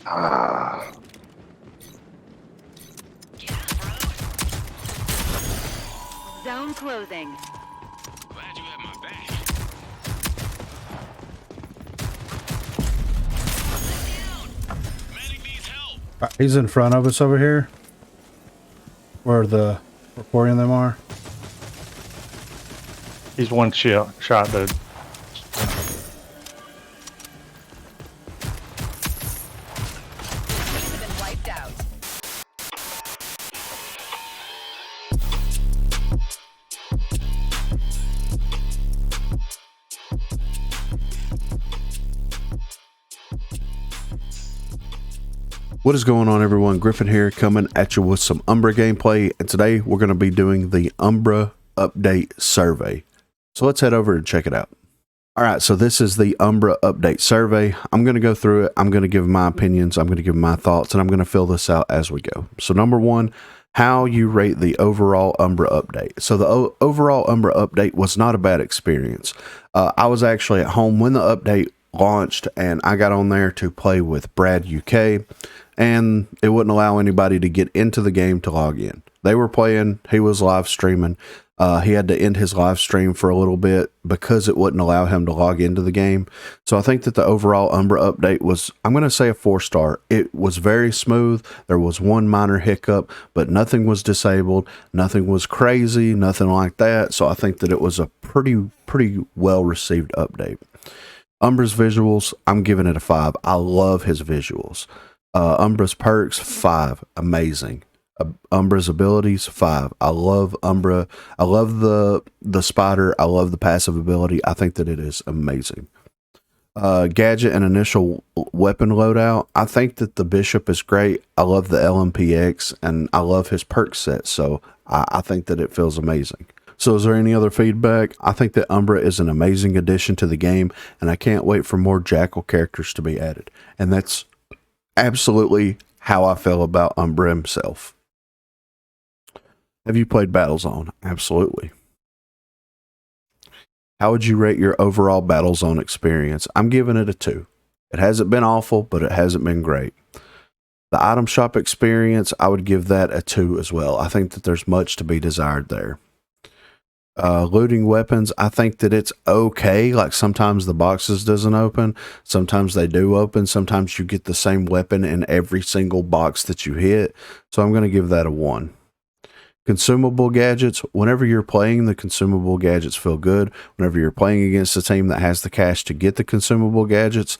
Ah, Zone closing. Glad you had my back. Medic needs help. He's in front of us over here. Where the reporting them are. He's one shot, dude. Enemies have been wiped out. what is going on, everyone? Griffin here, coming at you with some Umbra gameplay, and today we're going to be doing the Umbra update survey. So let's head over and check it out. All right, so this is the Umbra update survey. I'm going to go through it. I'm going to give my opinions. I'm going to give my thoughts, and I'm going to fill this out as we go. So number one, how you rate the overall Umbra update. So the overall Umbra update was not a bad experience. I was actually at home when the update launched, and I got on there to play with Brad UK, and it wouldn't allow anybody to get into the game to log in. They were playing, he was live streaming. He had to end his live stream for a little bit because it wouldn't allow him to log into the game. So I think that the overall Umbra update was, I'm going to say, a 4-star. It was very smooth. There was one minor hiccup, but nothing was disabled. Nothing was crazy, nothing like that. So I think that it was a pretty well received update. Umbra's visuals, I'm giving it a 5. I love his visuals. Umbra's perks, 5. Amazing. Umbra's abilities, 5. I love Umbra. I love the spider. I love the passive ability. I think that it is amazing. Gadget and initial weapon loadout, I think that the bishop is great. I love the LMPX, and I love his perk set, so I think that it feels amazing. So is there any other feedback? I think that Umbra is an amazing addition to the game, and I can't wait for more Jackal characters to be added. And that's absolutely how I feel about Umbra himself. Have you played Battlezone? Absolutely. How would you rate your overall Battlezone experience? I'm giving it a 2. It hasn't been awful, but it hasn't been great. The item shop experience, I would give that a 2 as well. I think that there's much to be desired there. Looting weapons, I think that it's okay. Like sometimes the boxes doesn't open, sometimes they do open, sometimes you get the same weapon in every single box that you hit. So I'm going to give that a 1. Consumable gadgets, whenever you're playing, the consumable gadgets feel good. Whenever you're playing against a team that has the cash to get the consumable gadgets,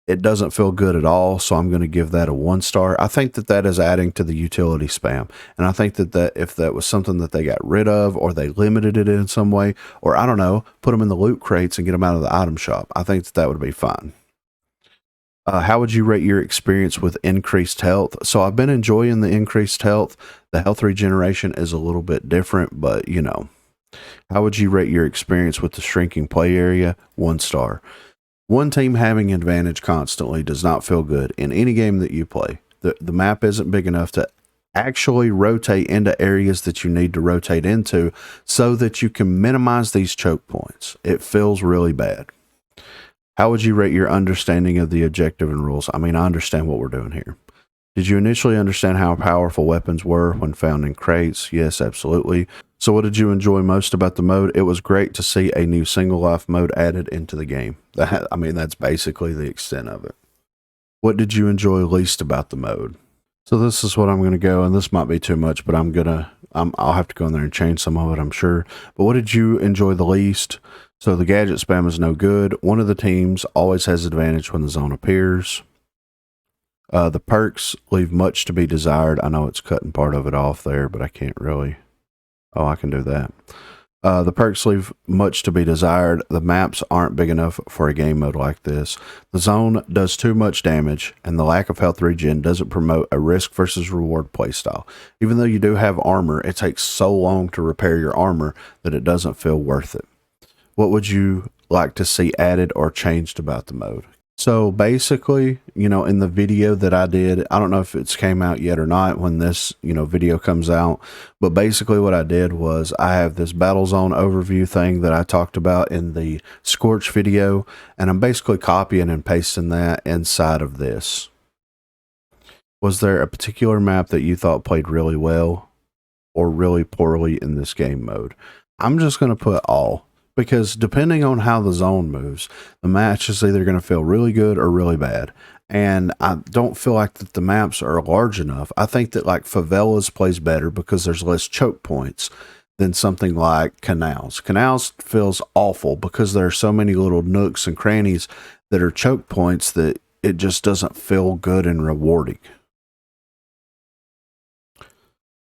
it doesn't feel good at all. So I'm going to give that a 1 star. I think that that is adding to the utility spam. And I think that if that was something that they got rid of, or they limited it in some way, or I don't know, put them in the loot crates and get them out of the item shop, I think that that would be fine. How would you rate your experience with increased health? So I've been enjoying the increased health. The health regeneration is a little bit different, but you know. How would you rate your experience with the shrinking play area? 1 star. One team having advantage constantly does not feel good in any game that you play. The map isn't big enough to actually rotate into areas that you need to rotate into so that you can minimize these choke points. It feels really bad. How would you rate your understanding of the objective and rules? I mean, I understand what we're doing here. Did you initially understand how powerful weapons were when found in crates? Yes, absolutely. So what did you enjoy most about the mode? It was great to see a new single life mode added into the game. I mean, that's basically the extent of it. What did you enjoy least about the mode? So this is what I'm going to go, and this might be too much, but I'll have to go in there and change some of it, I'm sure. But what did you enjoy the least? So the gadget spam is no good. One of the teams always has advantage when the zone appears. The perks leave much to be desired. I know it's cutting part of it off there, but I can't really. Oh, I can do that. The perks leave much to be desired. The maps aren't big enough for a game mode like this. The zone does too much damage, and the lack of health regen doesn't promote a risk versus reward playstyle. Even though you do have armor, it takes so long to repair your armor that it doesn't feel worth it. What would you like to see added or changed about the mode? So basically, you know, in the video that I did, I don't know if it's came out yet or not when this, video comes out, but basically what I did was I have this Battlezone overview thing that I talked about in the Scorch video, and I'm basically copying and pasting that inside of this. Was there a particular map that you thought played really well or really poorly in this game mode? I'm just going to put all, because depending on how the zone moves, the match is either going to feel really good or really bad. And I don't feel like that the maps are large enough. I think that like Favelas plays better because there's less choke points than something like Canals. Canals feels awful because there are so many little nooks and crannies that are choke points that it just doesn't feel good and rewarding.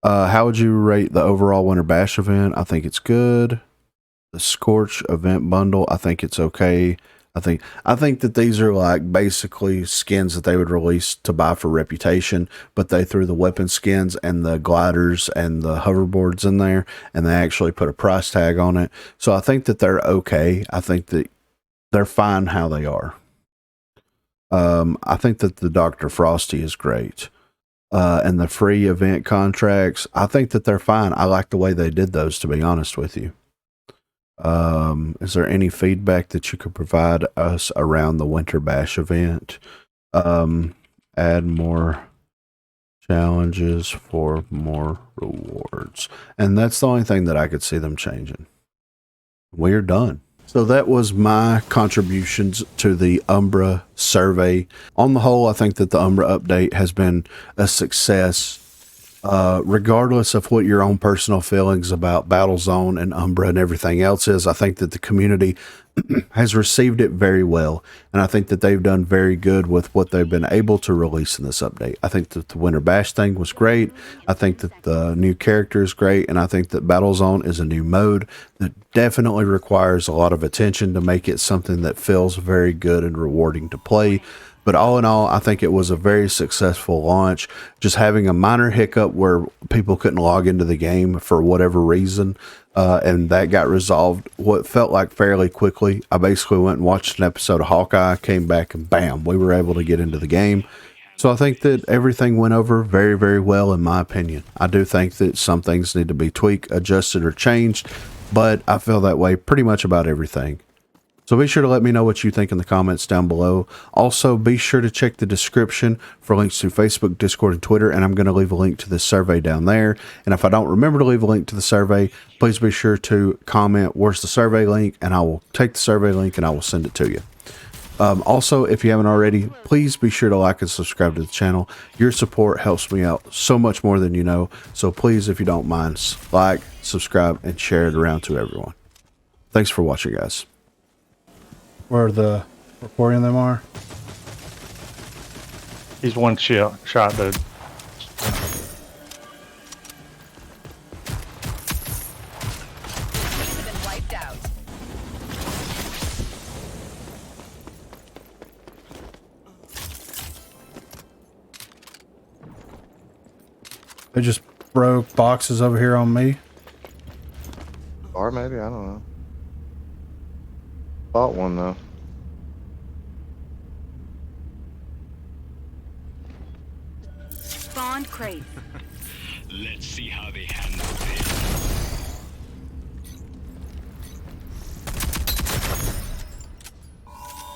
How would you rate the overall Winter Bash event? I think it's good. The Scorch event bundle, I think it's okay. I think that these are like basically skins that they would release to buy for reputation, but they threw the weapon skins and the gliders and the hoverboards in there, and they actually put a price tag on it. So I think that they're okay. I think that they're fine how they are. I think that the Dr. Frosty is great. And the free event contracts, I think that they're fine. I like the way they did those, to be honest with you. Is there any feedback that you could provide us around the Winter Bash event? Add more challenges for more rewards. And that's the only thing that I could see them changing. We're done. So that was my contributions to the Umbra survey. On the whole, I think that the Umbra update has been a success. Regardless of what your own personal feelings about Battlezone and Umbra and everything else is, I think that the community has received it very well, and I think that they've done very good with what they've been able to release in this update. I think that the Winter Bash thing was great. I think that the new character is great, and I think that Battlezone is a new mode that definitely requires a lot of attention to make it something that feels very good and rewarding to play. But all in all, I think it was a very successful launch. Just having a minor hiccup where people couldn't log into the game for whatever reason, and that got resolved what felt like fairly quickly. I basically went and watched an episode of Hawkeye, came back, and bam, we were able to get into the game. So I think that everything went over very, very well, in my opinion. I do think that some things need to be tweaked, adjusted, or changed, but I feel that way pretty much about everything. So be sure to let me know what you think in the comments down below. Also, be sure to check the description for links to Facebook, Discord, and Twitter, and I'm going to leave a link to this survey down there. And if I don't remember to leave a link to the survey, please be sure to comment, where's the survey link, and I will take the survey link and I will send it to you. Also, if you haven't already, please be sure to like and subscribe to the channel. Your support helps me out so much more than you know. So please, if you don't mind, like, subscribe, and share it around to everyone. Thanks for watching, guys. Where the recording them are? He's one shot, dude. We've been wiped out. They just broke boxes over here on me. Or maybe, I don't know. Bought one though. Spawned crate. Let's see how they handle this.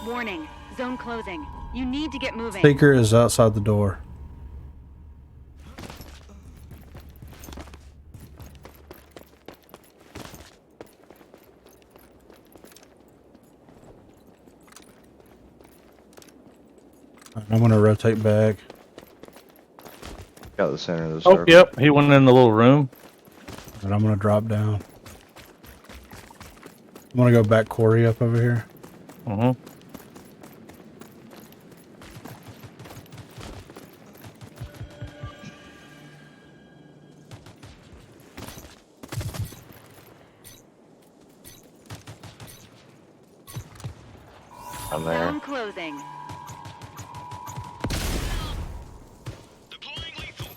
Warning. Zone closing. You need to get moving. Seeker is outside the door. I'm gonna rotate back. Got the center of the Oh, circle. yep. He went in the little room. And I'm gonna drop down. I'm gonna go back Corey up over here. Mm-hmm. I'm there. Zone closing. Deploying lethal.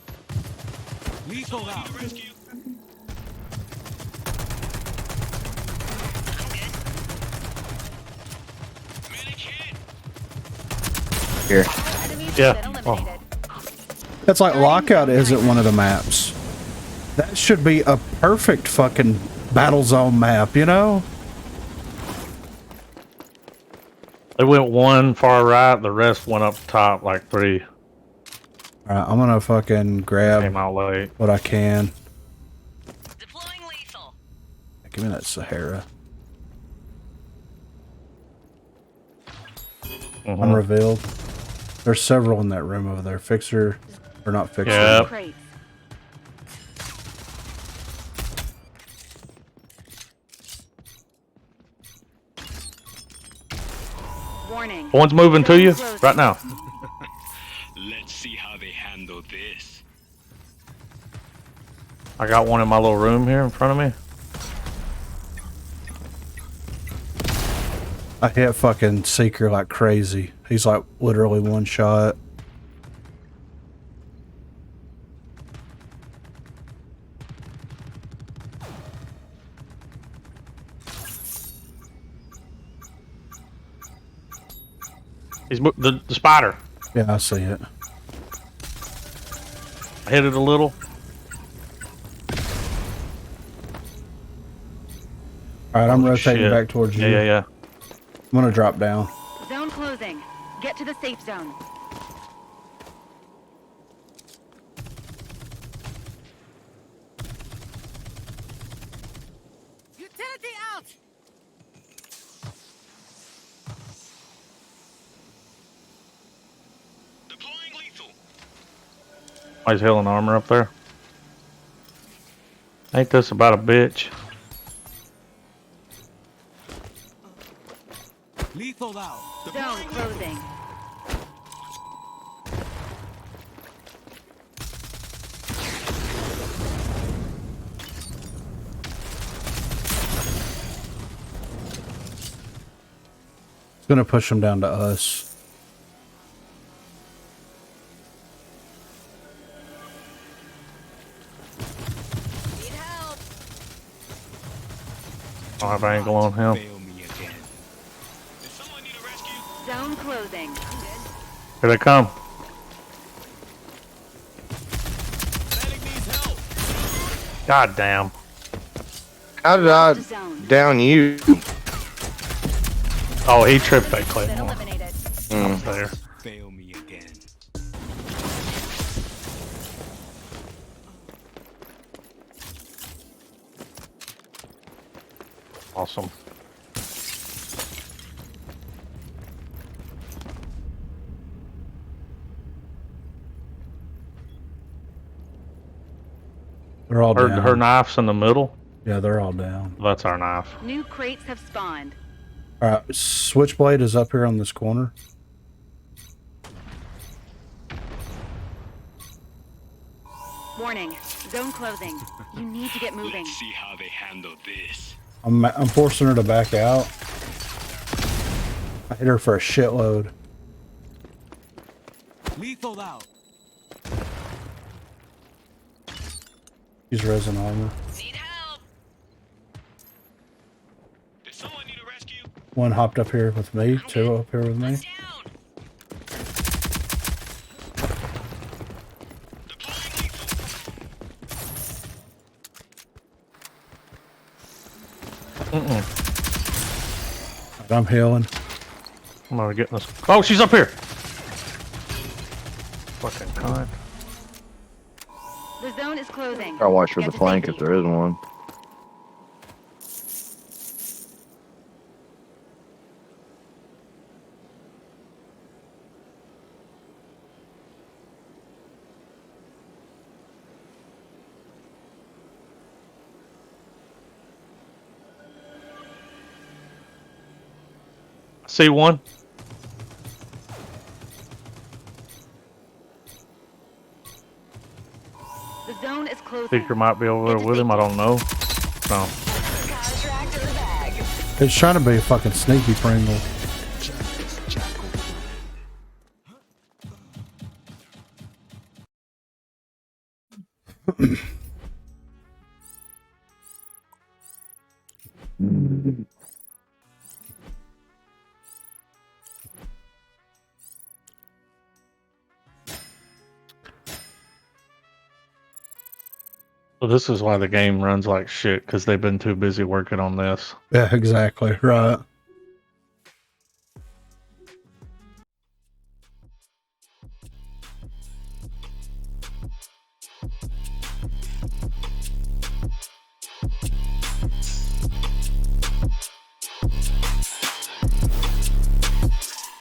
Lethal out. Rescue. Medic hit. Here. Enemies Yeah. have been eliminated. That's like Lockout isn't one of the maps. That should be a perfect fucking battle zone map, you know? They went one far right, the rest went up top like 3. Alright, I'm gonna fucking grab Came out late. what I can. Deploying lethal. Give me that Sahara. Mhm. Unrevealed. There's several in that room over there. Fixer, or not Fixer. Yep. Crates. Warning. One's moving to you right now. Let's see how they handle this. I got one in my little room here in front of me. I hit fucking Seeker like crazy. He's like literally one shot. He's the spider. Yeah, I see it. I hit it a little. Alright, I'm Oh, rotating shit. back towards you. Yeah. I'm gonna drop down. Zone closing. Get to the safe zone. Utility out. Deploying lethal. He's healing armor up there. Ain't this about a bitch? Lethal out. Zone closing. It's gonna push him down to us. Need help. I'll have angle on him. Fail me again. Does someone need a rescue? Zone closing. Here they come. Medic needs help. God damn. How did I Zone. down you? Oh, he tripped that Been claymore. eliminated. There. Fail me again. Awesome. They're all down. Her knife's in the middle. Yeah, they're all down. That's our knife. New crates have spawned. Alright, Switchblade is up here on this corner. Warning. Zone closing. You need to get moving. Let's see how they handle this. I'm forcing her to back out. I hit her for a shitload. Lethal out. She's resin armor. Need help. Does someone need a rescue? One hopped up here with me. Two up here with me. Down. Deploying lethal. I'm healing. I'm gonna get this. Oh, she's up here. Fucking cunt. The zone is closing. I'll watch for Get the to flank if safety. there is one. I see one. The zone is closing. Speaker might be over there with him. I don't know. No. It's trying to be a fucking sneaky Pringle. So this is why the game runs like shit, because they've been too busy working on this. Yeah, exactly. Right.